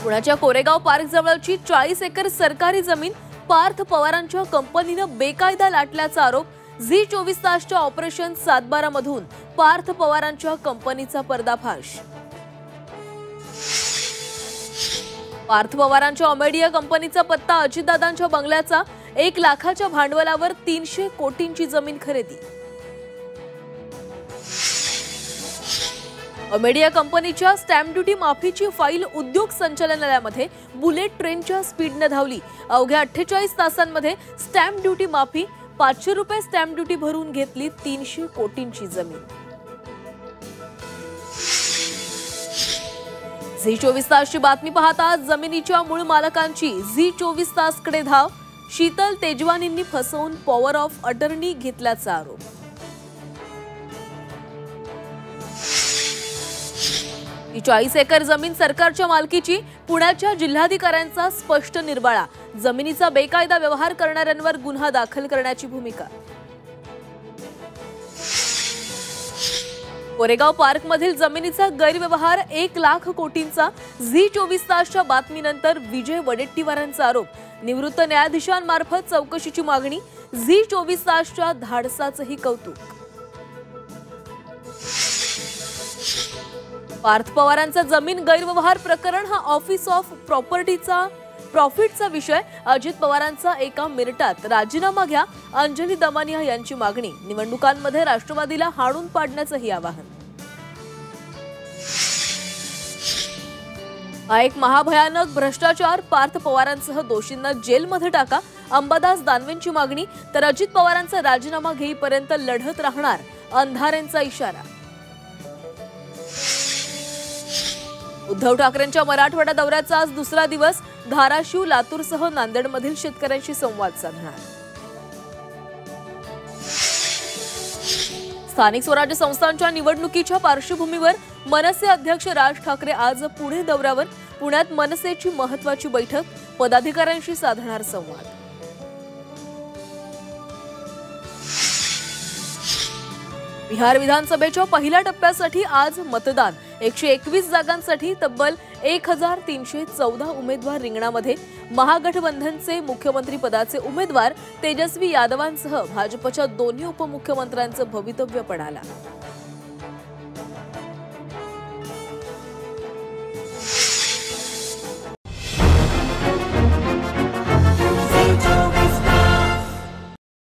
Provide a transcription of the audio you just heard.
पुण्याच्या कोरेगाव पार्क जवळची 40 एकर सरकारी जमीन पार्थ पवारांच्या कंपनीनं बेकायदा लाटल्याचा आरोप झी24 तासच्या ऑपरेशन 7/12 मधून पार्थ पवारांच्या कंपनीचा पर्दाफाश। पार्थ पवारांच्या ओमेडिया कंपनीचा पत्ता अजितदादांच्या बंगल्याचा 1 लाखाच्या भांडवलावर 300 कोटींची जमीन खरेदी। ओमेडिया कंपनीच्या स्टॅम्प ड्युटी माफीची फाईल उद्योग संचालनालयामध्ये बुलेट ट्रेनच्या स्पीडने धावली। अवघ्या 48 तासांमध्ये स्टॅम्प ड्युटी माफी, 500 रुपये स्टॅम्प ड्युटी भरून घेतली 300 कोटींची जमीन। झी24 तासची बातमी पाहता जमिनीच्या मूळ मालकांची झी24 तासकडे धाव। शीतल तेजवानींनी फसवून पॉवर ऑफ अटर्नी घेतल्याचा आरोप। ही 40 एकर जमीन सरकारच्या मालकीची, पुण्याच्या जिल्हाधिकाऱ्यांचा स्पष्ट निर्वाळा। जमिनीचा बेकायदा व्यवहार करणाऱ्यांवर गुन्हा दाखल करण्याची भूमिका। कोरेगाव पार्क मधील जमिनीचा गैरव्यवहार 1 लाख कोटींचा। झी24 तासच्या बातमीनंतर विजय वडेट्टीवारांचा आरोप। निवृत्त न्यायाधीशांमार्फत चौकशीची मागणी। झी24 तासच्या धाडसाचंही कौतुक। पार्थ पवारांचा जमीन गैरव्यवहार प्रकरण हा ऑफिस ऑफ प्रॉफिटचा विषय। अजित पवारांचा एका मिनिटात राजीनामा घ्या, अंजली दमानिया यांची मागणी। निवडणुकांमध्ये राष्ट्रवादीला हाणून पाडण्याचंही आवाहन। हा एक महाभयानक भ्रष्टाचार, पार्थ पवारांसह दोषींना जेलमध्ये टाका, अंबादास दानवेंची मागणी। तर अजित पवारांचा राजीनामा घेईपर्यंत लढत राहणार, अंधारेंचा इशारा। उद्धव ठाकरेंच्या मराठवाडा दौऱ्याचा आज दुसरा दिवस। धाराशिव, लातूरसह नांदेडमधील शेतकऱ्यांशी संवाद साधणार। स्थानिक स्वराज्य संस्थांच्या निवडणुकीच्या पार्श्वभूमीवर मनसे अध्यक्ष राज ठाकरे आज पुणे दौऱ्यावर। पुण्यात मनसेची महत्त्वाची बैठक, पदाधिकाऱ्यांशी साधणार संवाद। बिहार विधानसभेच्या पहिल्या टप्प्यासाठी आज मतदान। 121 जागांसाठी तब्बल 1314 उमेदवार रिंगणामध्ये। महागठबंधनचे मुख्यमंत्री पदाचे उमेदवार तेजस्वी यादवांसह भाजपच्या दोन्ही उपमुख्यमंत्र्यांचं भवितव्य पडाला।